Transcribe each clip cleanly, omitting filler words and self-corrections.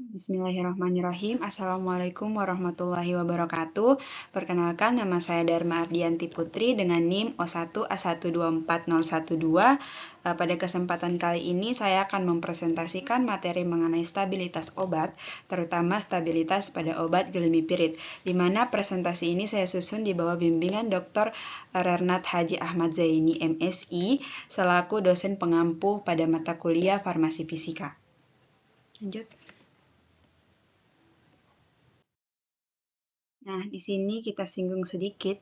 Bismillahirrahmanirrahim. Assalamualaikum warahmatullahi wabarakatuh. Perkenalkan, nama saya Dharma Ardianti Putri dengan NIM O1A124012. Pada kesempatan kali ini saya akan mempresentasikan materi mengenai stabilitas obat, terutama stabilitas pada obat glimepiride, di mana presentasi ini saya susun di bawah bimbingan Dr. Rernat Haji Ahmad Zaini, MSI, selaku dosen pengampu pada mata kuliah farmasi fisika. Lanjut. Nah, di sini kita singgung sedikit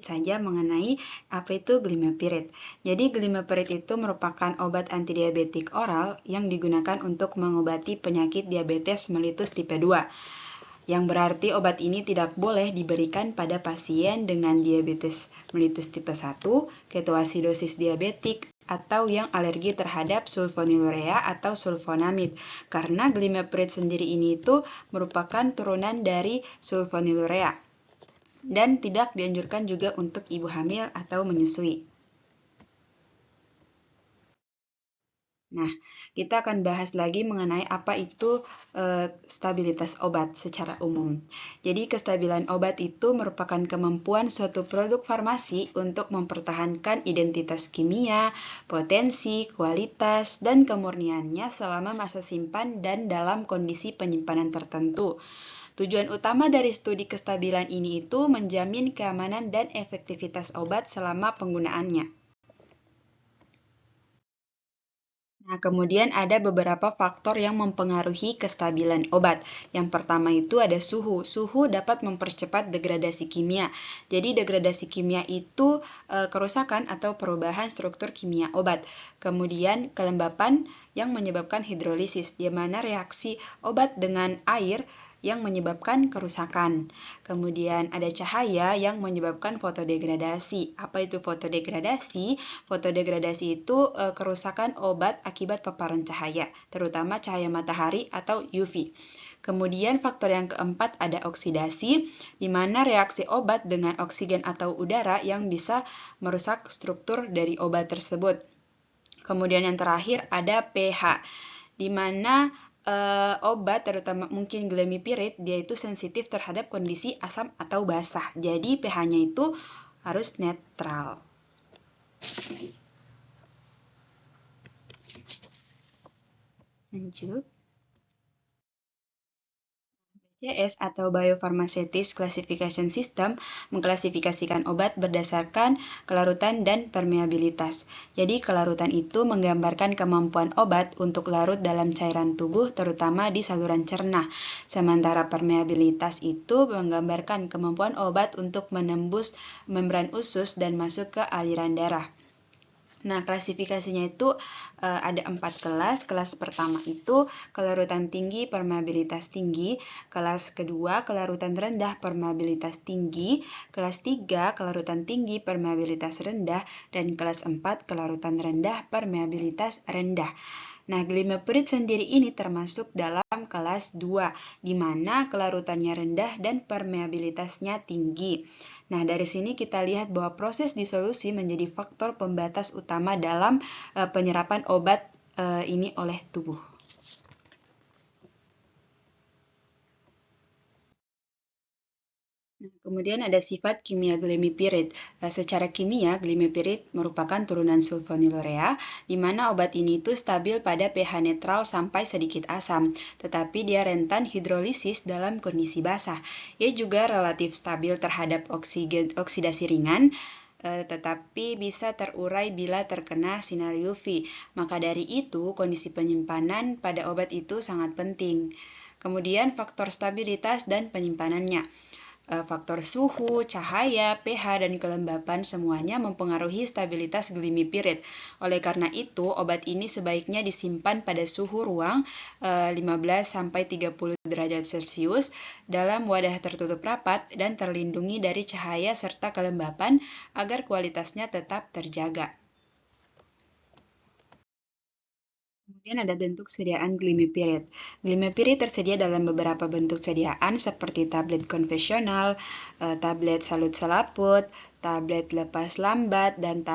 saja mengenai apa itu glimepiride. Jadi, glimepiride itu merupakan obat antidiabetik oral yang digunakan untuk mengobati penyakit diabetes mellitus tipe 2. Yang berarti obat ini tidak boleh diberikan pada pasien dengan diabetes mellitus tipe 1, ketoasidosis diabetik, atau yang alergi terhadap sulfonylurea atau sulfonamid. Karena glimepiride sendiri ini itu merupakan turunan dari sulfonylurea dan tidak dianjurkan juga untuk ibu hamil atau menyusui. Nah, kita akan bahas lagi mengenai apa itu stabilitas obat secara umum. Jadi, kestabilan obat itu merupakan kemampuan suatu produk farmasi untuk mempertahankan identitas kimia, potensi, kualitas, dan kemurniannya selama masa simpan dan dalam kondisi penyimpanan tertentu. Tujuan utama dari studi kestabilan ini itu menjamin keamanan dan efektivitas obat selama penggunaannya. Nah, kemudian ada beberapa faktor yang mempengaruhi kestabilan obat. Yang pertama itu ada suhu. Suhu dapat mempercepat degradasi kimia. Jadi degradasi kimia itu kerusakan atau perubahan struktur kimia obat. Kemudian kelembapan yang menyebabkan hidrolisis, di mana reaksi obat dengan air yang menyebabkan kerusakan. Kemudian ada cahaya yang menyebabkan fotodegradasi. Apa itu fotodegradasi? Fotodegradasi itu kerusakan obat akibat paparan cahaya, terutama cahaya matahari atau UV. Kemudian faktor yang keempat ada oksidasi, di mana reaksi obat dengan oksigen atau udara yang bisa merusak struktur dari obat tersebut. Kemudian yang terakhir ada pH, di mana obat terutama mungkin glimepiride dia itu sensitif terhadap kondisi asam atau basah. Jadi pH-nya itu harus netral. Lanjut. BCS atau Biopharmaceutics Classification System mengklasifikasikan obat berdasarkan kelarutan dan permeabilitas. Jadi kelarutan itu menggambarkan kemampuan obat untuk larut dalam cairan tubuh terutama di saluran cerna. Sementara permeabilitas itu menggambarkan kemampuan obat untuk menembus membran usus dan masuk ke aliran darah. Nah, klasifikasinya itu ada 4 kelas. Kelas pertama itu kelarutan tinggi, permeabilitas tinggi. Kelas kedua, kelarutan rendah, permeabilitas tinggi. Kelas 3, kelarutan tinggi, permeabilitas rendah. Dan kelas 4, kelarutan rendah, permeabilitas rendah. Nah, glimepiride sendiri ini termasuk dalam kelas 2, di mana kelarutannya rendah dan permeabilitasnya tinggi. Nah, dari sini kita lihat bahwa proses disolusi menjadi faktor pembatas utama dalam penyerapan obat ini oleh tubuh. Kemudian ada sifat kimia glimepiride. Secara kimia, glimepiride merupakan turunan sulfonylurea, di mana obat ini itu stabil pada pH netral sampai sedikit asam, tetapi dia rentan hidrolisis dalam kondisi basah. Ia juga relatif stabil terhadap oksidasi ringan, tetapi bisa terurai bila terkena sinar UV. Maka dari itu, kondisi penyimpanan pada obat itu sangat penting. Kemudian faktor stabilitas dan penyimpanannya. Faktor suhu, cahaya, pH, dan kelembapan semuanya mempengaruhi stabilitas glimepiride. Oleh karena itu, obat ini sebaiknya disimpan pada suhu ruang 15-30 derajat Celcius dalam wadah tertutup rapat dan terlindungi dari cahaya serta kelembapan agar kualitasnya tetap terjaga. Kemudian ada bentuk sediaan glimepiride. Glimepiride tersedia dalam beberapa bentuk sediaan seperti tablet konvensional, tablet salut selaput, tablet lepas lambat, dan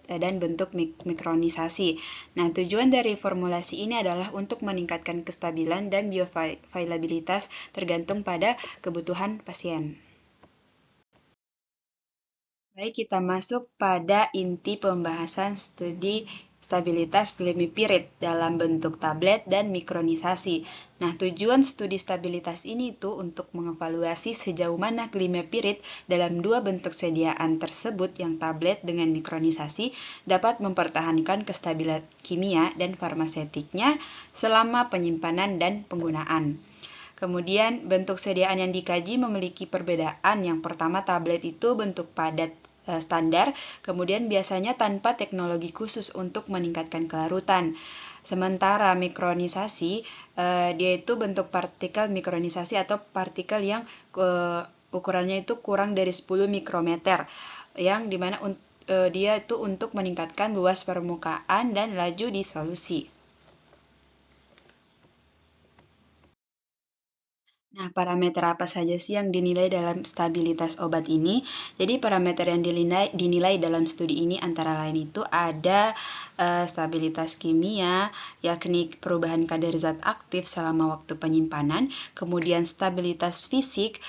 dan bentuk mikronisasi. Nah, tujuan dari formulasi ini adalah untuk meningkatkan kestabilan dan bioavailabilitas tergantung pada kebutuhan pasien. Baik, kita masuk pada inti pembahasan studi stabilitas glimepiride dalam bentuk tablet dan mikronisasi. Nah, tujuan studi stabilitas ini itu untuk mengevaluasi sejauh mana glimepiride dalam dua bentuk sediaan tersebut yang tablet dengan mikronisasi dapat mempertahankan kestabilan kimia dan farmasetiknya selama penyimpanan dan penggunaan. Kemudian bentuk sediaan yang dikaji memiliki perbedaan. Yang pertama, tablet itu bentuk padat standar, kemudian biasanya tanpa teknologi khusus untuk meningkatkan kelarutan. Sementara mikronisasi, dia itu bentuk partikel mikronisasi atau partikel yang ukurannya itu kurang dari 10 mikrometer, yang dimana dia itu untuk meningkatkan luas permukaan dan laju disolusi. Nah, parameter apa saja sih yang dinilai dalam stabilitas obat ini? Jadi, parameter yang dinilai dalam studi ini antara lain itu ada stabilitas kimia, yakni perubahan kadar zat aktif selama waktu penyimpanan, kemudian stabilitas fisik,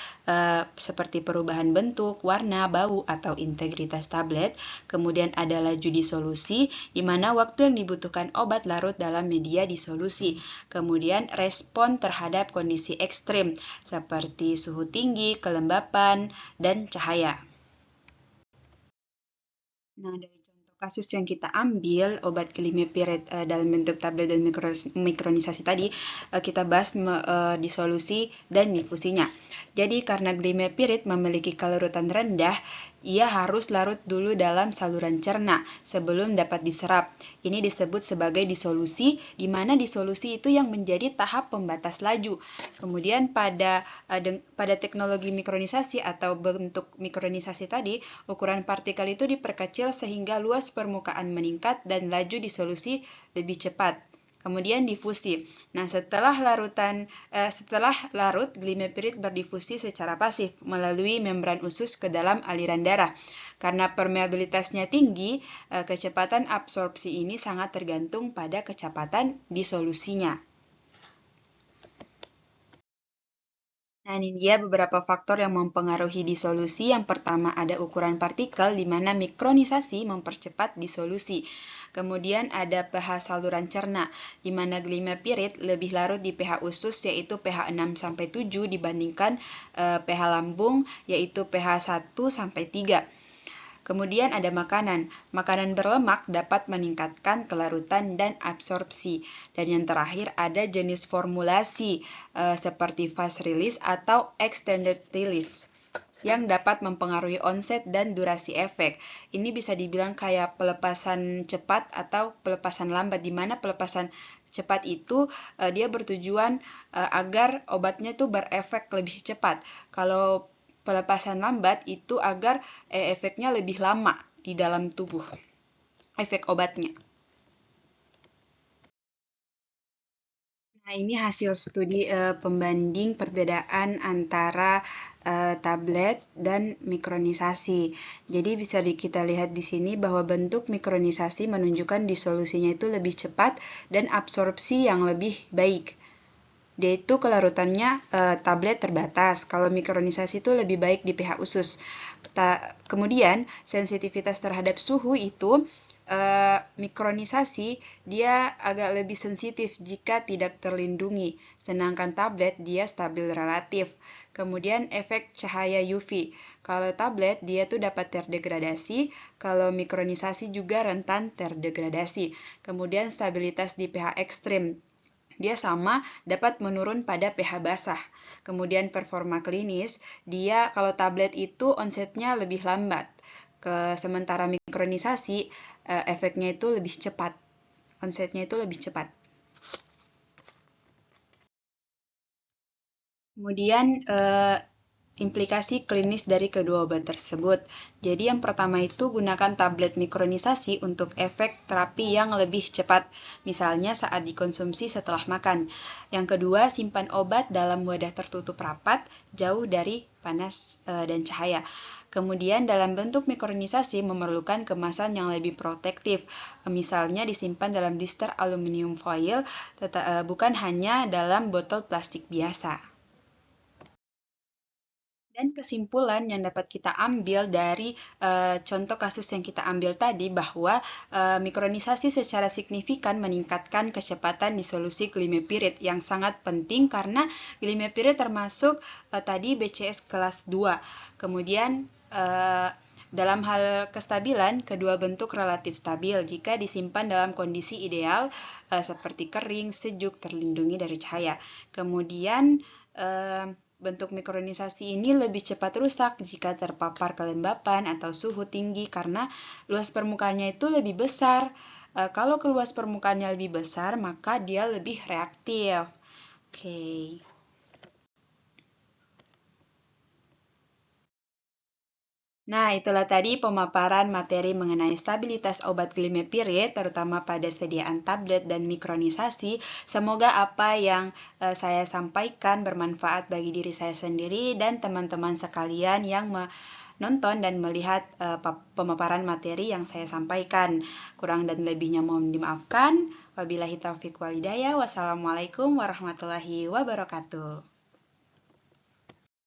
seperti perubahan bentuk, warna, bau, atau integritas tablet, kemudian ada laju disolusi, di mana waktu yang dibutuhkan obat larut dalam media disolusi, kemudian respon terhadap kondisi ekstrim, seperti suhu tinggi, kelembapan, dan cahaya. Nah, dari contoh kasus yang kita ambil, obat glimepiride dalam bentuk tablet dan mikronisasi tadi, kita bahas disolusi dan difusinya. Jadi, karena glimepiride memiliki kelarutan rendah, ia harus larut dulu dalam saluran cerna sebelum dapat diserap. Ini disebut sebagai disolusi, di mana disolusi itu yang menjadi tahap pembatas laju. Kemudian pada teknologi mikronisasi atau bentuk mikronisasi tadi, ukuran partikel itu diperkecil sehingga luas permukaan meningkat dan laju disolusi lebih cepat. Kemudian difusi. Nah, setelah larut, glimepiride berdifusi secara pasif melalui membran usus ke dalam aliran darah. Karena permeabilitasnya tinggi, kecepatan absorpsi ini sangat tergantung pada kecepatan disolusinya. Nah, ini dia beberapa faktor yang mempengaruhi disolusi. Yang pertama ada ukuran partikel, di mana mikronisasi mempercepat disolusi. Kemudian ada pH saluran cerna, di mana glimepiride lebih larut di pH usus, yaitu pH 6-7 dibandingkan pH lambung, yaitu pH 1-3. Kemudian ada makanan. Makanan berlemak dapat meningkatkan kelarutan dan absorpsi. Dan yang terakhir ada jenis formulasi seperti fast release atau extended release yang dapat mempengaruhi onset dan durasi efek. Ini bisa dibilang kayak pelepasan cepat atau pelepasan lambat, di mana pelepasan cepat itu dia bertujuan agar obatnya tuh berefek lebih cepat. Kalau pelepasan lambat itu agar efeknya lebih lama di dalam tubuh, efek obatnya. Nah, ini hasil studi pembanding perbedaan antara tablet dan mikronisasi. Jadi bisa kita lihat di sini bahwa bentuk mikronisasi menunjukkan disolusinya itu lebih cepat dan absorpsi yang lebih baik. Dia itu kelarutannya tablet terbatas. Kalau mikronisasi itu lebih baik di pH usus. Kemudian sensitivitas terhadap suhu itu mikronisasi dia agak lebih sensitif jika tidak terlindungi, sedangkan tablet dia stabil relatif. Kemudian efek cahaya UV. Kalau tablet dia tuh dapat terdegradasi, kalau mikronisasi juga rentan terdegradasi. Kemudian stabilitas di pH ekstrim. Dia sama dapat menurun pada pH basah. Kemudian performa klinis, dia kalau tablet itu onsetnya lebih lambat. Sementara mikronisasi efeknya itu lebih cepat. Onsetnya itu lebih cepat. Kemudian implikasi klinis dari kedua obat tersebut. Jadi yang pertama itu gunakan tablet mikronisasi untuk efek terapi yang lebih cepat, misalnya saat dikonsumsi setelah makan. Yang kedua, simpan obat dalam wadah tertutup rapat, jauh dari panas dan cahaya. Kemudian dalam bentuk mikronisasi memerlukan kemasan yang lebih protektif, misalnya disimpan dalam blister aluminium foil, bukan hanya dalam botol plastik biasa. Dan kesimpulan yang dapat kita ambil dari contoh kasus yang kita ambil tadi bahwa mikronisasi secara signifikan meningkatkan kecepatan disolusi glimepirid yang sangat penting karena glimepirid termasuk tadi BCS kelas 2. Kemudian dalam hal kestabilan, kedua bentuk relatif stabil jika disimpan dalam kondisi ideal seperti kering, sejuk, terlindungi dari cahaya. Kemudian bentuk mikronisasi ini lebih cepat rusak jika terpapar kelembapan atau suhu tinggi karena luas permukaannya itu lebih besar. Kalau luas permukaannya lebih besar, maka dia lebih reaktif. Oke. Nah, itulah tadi pemaparan materi mengenai stabilitas obat glimepirid, terutama pada sediaan tablet dan mikronisasi. Semoga apa yang saya sampaikan bermanfaat bagi diri saya sendiri dan teman-teman sekalian yang menonton dan melihat pemaparan materi yang saya sampaikan. Kurang dan lebihnya mohon dimaafkan. Wabillahi taufiq wal hidayah. Wassalamualaikum warahmatullahi wabarakatuh.